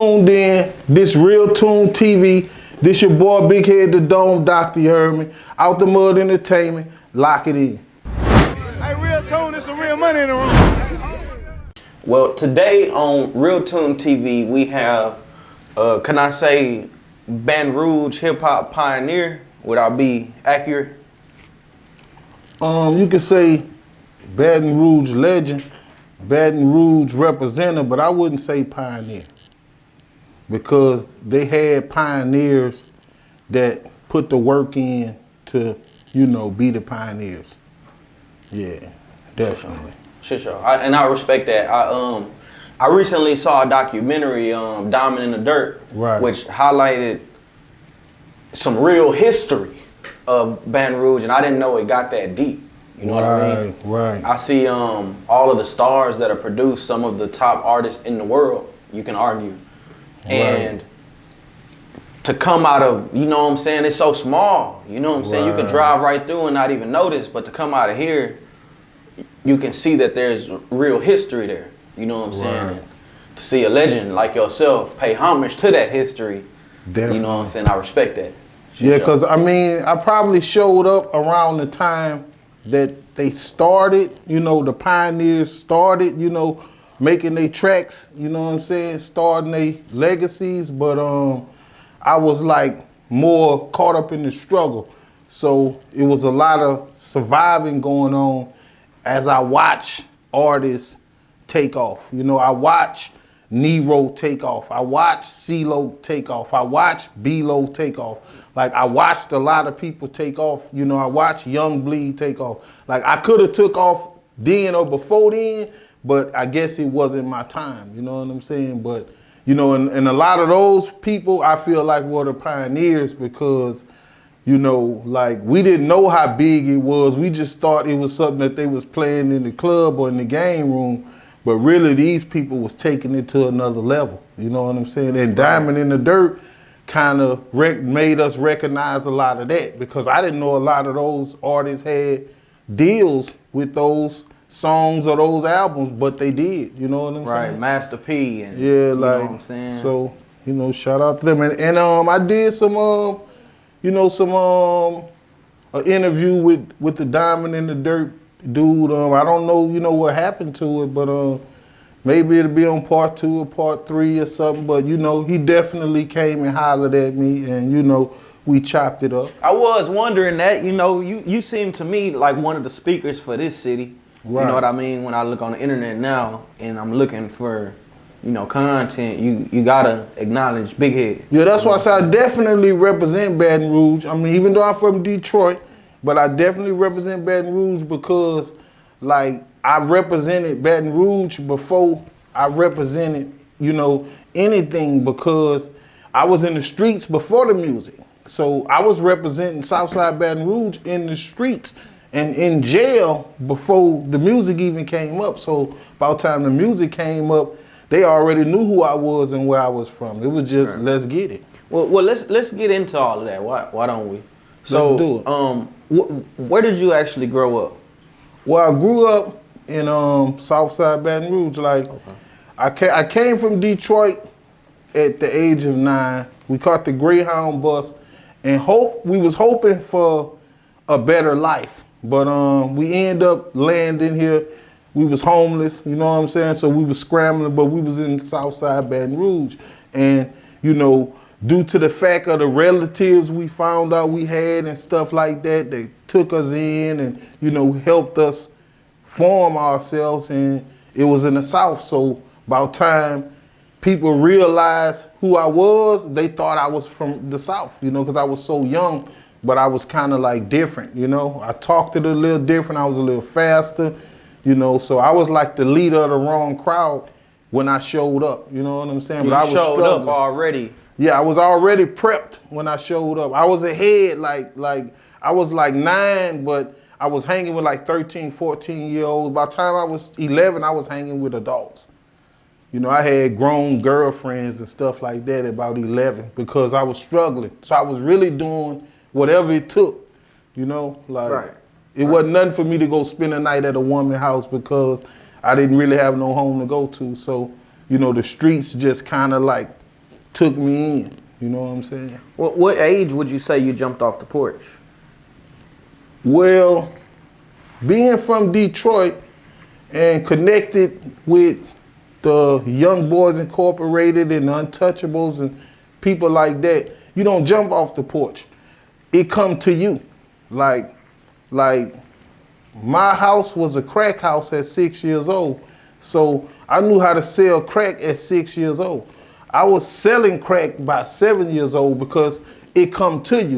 tuned in. This RealToonTV. This your boy Big Head the Dome, Doctor, you heard me. Out the Mud Entertainment. Lock it in. Hey, RealToon, it's some real money in the room. Well, today on RealToonTV, we have, can I say, Baton Rouge hip-hop pioneer? Would I be accurate? You could say Baton Rouge legend, Baton Rouge representative, but I wouldn't say pioneer. Because they had pioneers that put the work in to, you know, be the pioneers. Yeah, definitely. Sure. And I respect that. I recently saw a documentary, Diamond in the Dirt, right, which highlighted some real history of Baton Rouge, and I didn't know it got that deep. You know what I mean? Right. I see all of the stars that are produced, some of the top artists in the world, you can argue. And to come out of, you know what I'm saying, it's so small. You know what I'm saying? You could drive right through and not even notice, but to come out of here, you can see that there's real history there. You know what I'm saying? And to see a legend like yourself pay homage to that history, definitely. You know what I'm saying? I respect that. Yeah, because I mean, I probably showed up around the time that they started, you know, the pioneers started, you know, making their tracks, you know what I'm saying, starting their legacies, but I was like more caught up in the struggle. So it was a lot of surviving going on as I watch artists take off. You know, I watch Nero take off. I watch CeeLo take off. I watch B-Lo take off. Like, I watched a lot of people take off. You know, I watched Young Bleed take off. Like, I could have took off then or before then, but I guess it wasn't my time. You know what I'm saying? But, you know, and a lot of those people I feel like were the pioneers because, you know, like, we didn't know how big it was. We just thought it was something that they was playing in the club or in the game room. But really, these people was taking it to another level. You know what I'm saying? And Diamond in the Dirt kind of made us recognize a lot of that because I didn't know a lot of those artists had deals with those songs or those albums, but they did. You know what I'm saying? Right, Master P. And, yeah, you like, know what I'm saying? So, you know, shout out to them. And I did some, you know, some an interview with the Diamond in the Dirt dude. I don't know, you know, what happened to it, but maybe it'll be on part 2 or part 3 or something. But, you know, he definitely came and hollered at me and, you know, we chopped it up. I was wondering that, you know, you seem to me like one of the speakers for this city. Right. You know what I mean? When I look on the internet now and I'm looking for, you know, content, you gotta acknowledge Big Head. Yeah, that's why I say I definitely represent Baton Rouge. I mean, even though I'm from Detroit, but I definitely represent Baton Rouge because, like, I represented Baton Rouge before I represented, you know, anything because I was in the streets before the music. So I was representing Southside Baton Rouge in the streets and in jail before the music even came up. So by the time the music came up, they already knew who I was and where I was from. It was just, let's get it. Well, let's get into all of that. Why don't we? So, let's do it. Where did you actually grow up? Well, I grew up in Southside Baton Rouge. Like, okay. I came from Detroit at the age of 9. We caught the Greyhound bus and we was hoping for a better life. But we ended up landing here. We was homeless, you know what I'm saying? So we was scrambling, but we was in Southside Baton Rouge. And, you know, due to the fact of the relatives we found out we had and stuff like that, they took us in and, you know, helped us form ourselves, and it was in the South. So by the time people realized who I was, they thought I was from the South, you know, because I was so young, but I was kind of like different, you know. I talked it a little different. I was a little faster, you know, so I was like the leader of the wrong crowd when I showed up, you know what I'm saying? You but I was showed struggling. Up already. Yeah, I was already prepped when I showed up. I was ahead, like I was like 9, but I was hanging with like 13, 14-year-olds. By the time I was 11, I was hanging with adults. You know, I had grown girlfriends and stuff like that at about 11 because I was struggling. So I was really doing whatever it took, you know, like it wasn't nothing for me to go spend a night at a woman's house because I didn't really have no home to go to. So, you know, the streets just kind of like took me in. You know what I'm saying? What age would you say you jumped off the porch? Well, being from Detroit and connected with the Young Boys Incorporated and the Untouchables and people like that, you don't jump off the porch. It come to you. Like my house was a crack house at 6 years old. So I knew how to sell crack at 6 years old. I was selling crack by 7 years old because it come to you.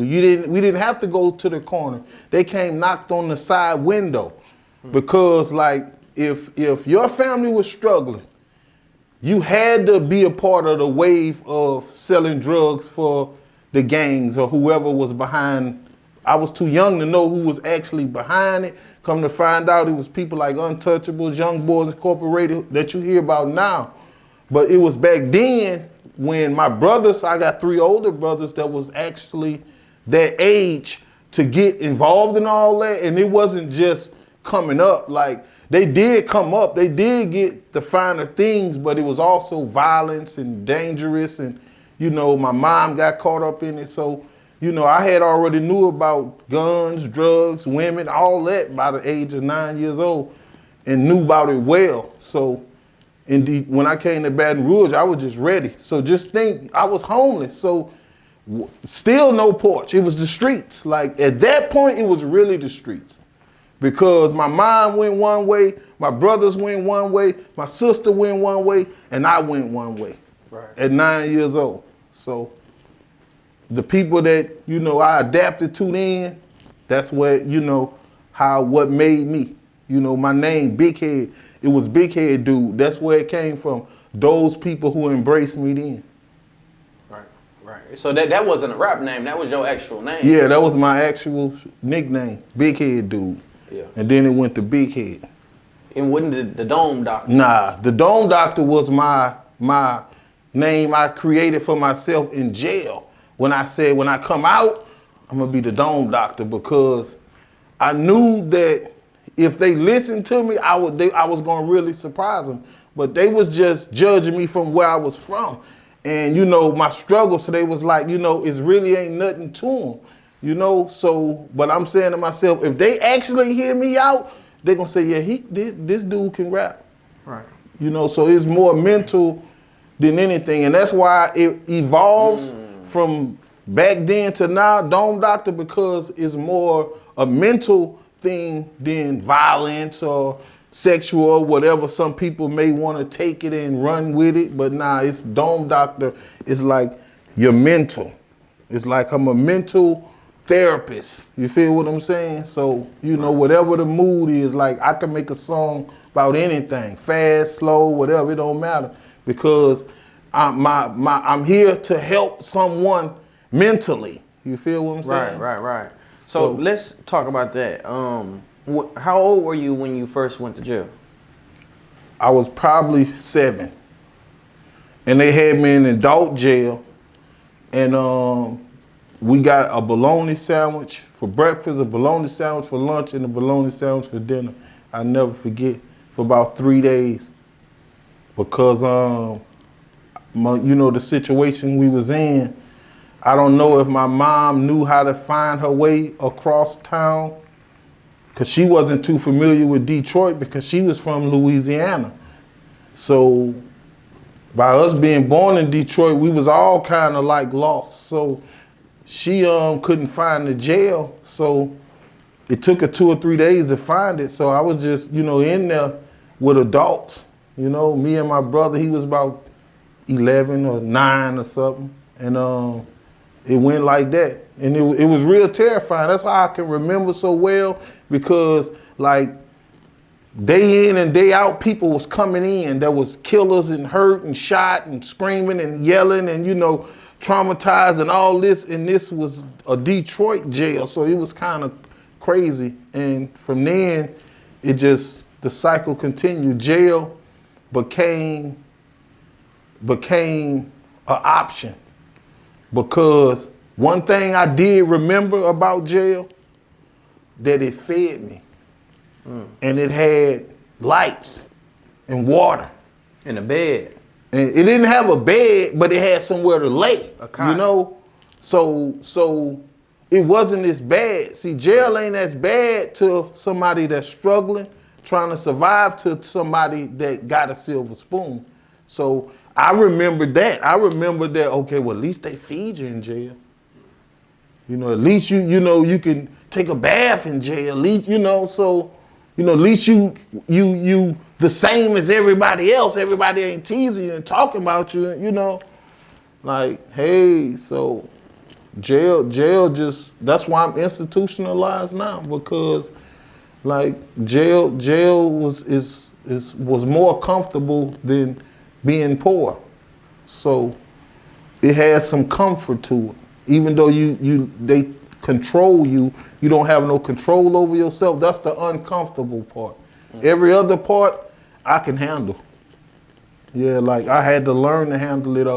We didn't have to go to the corner. They came knocked on the side window. Because like if your family was struggling, you had to be a part of the wave of selling drugs for the gangs or whoever was behind. I was too young to know who was actually behind it. Come to find out it was people like Untouchables, Young Boys Incorporated that you hear about now. But it was back then when my brothers, I got 3 older brothers that was actually that age to get involved in all that. And it wasn't just coming up. Like they did come up, they did get the finer things, but it was also violence and dangerous. And, you know, my mom got caught up in it. So, you know, I had already knew about guns, drugs, women, all that by the age of 9 years old and knew about it well. So indeed, when I came to Baton Rouge, I was just ready. So just think, I was homeless. So still no porch. It was the streets. Like at that point, it was really the streets. Because my mom went one way, my brothers went one way, my sister went one way, and I went one way at 9 years old. So the people that, you know, I adapted to then, that's what, you know, what made me. You know, my name, Big Head, it was Big Head Dude. That's where it came from. Those people who embraced me then. Right. So that wasn't a rap name, that was your actual name. Yeah, that was my actual nickname, Big Head Dude. Yeah. And then it went to Big Head. And wasn't the Dome Doctor? Nah, the Dome Doctor was my name I created for myself in jail. When I said, when I come out, I'm gonna be the Dome Doctor, because I knew that if they listened to me, I was gonna really surprise them. But they was just judging me from where I was from. And, you know, my struggle, so they was like, you know, it really ain't nothing to them. You know, so, but I'm saying to myself, if they actually hear me out, they're gonna say, yeah, this dude can rap. Right. You know, so it's more mental than anything. And that's why it evolves from back then to now, Dome Doctor, because it's more a mental thing than violence or sexual or whatever. Some people may want to take it and run with it, but nah, it's Dome Doctor. It's like you're mental. It's like I'm a mental therapist. You feel what I'm saying? So, you know, whatever the mood is, like I can make a song about anything, fast, slow, whatever, it don't matter, because I'm here to help someone mentally. You feel what I'm saying? Right. So let's talk about that. How old were you when you first went to jail? I was probably 7. And they had me in adult jail. And we got a bologna sandwich for breakfast, a bologna sandwich for lunch, and a bologna sandwich for dinner. I'll never forget, for about 3 days. Because, you know, the situation we was in, I don't know if my mom knew how to find her way across town, because she wasn't too familiar with Detroit because she was from Louisiana. So by us being born in Detroit, we was all kind of like lost. So she couldn't find the jail. So it took her 2 or 3 days to find it. So I was just, you know, in there with adults. You know, me and my brother, he was about 11 or 9 or something. And it went like that. And it was real terrifying. That's why I can remember so well, because like day in and day out, people was coming in. There was killers and hurt and shot and screaming and yelling and, you know, traumatized and all this. And this was a Detroit jail. So it was kind of crazy. And from then, the cycle continued. Jail became an option. Because one thing I did remember about jail, that it fed me. And it had lights and water. And a bed. And it didn't have a bed, but it had somewhere to lay. A cot. You know? So it wasn't as bad. See, jail ain't as bad to somebody that's struggling, trying to survive, to somebody that got a silver spoon. So I remember that. I remember that, okay, well, at least they feed you in jail. You know, at least you know, you can take a bath in jail. At least, you know, so, you know, at least you the same as everybody else. Everybody ain't teasing you and talking about you, you know. Like, hey, so jail just, that's why I'm institutionalized now, because like jail was more comfortable than being poor. So it has some comfort to it. Even though they control you, you don't have no control over yourself. That's the uncomfortable part. Every other part I can handle. Yeah, like I had to learn to handle it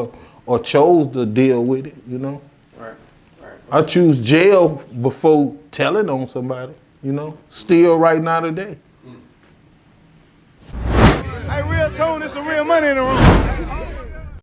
or chose to deal with it, you know. Right. I choose jail before telling on somebody, you know. Still right now today. Hey, RealToon, it's some real money in the room.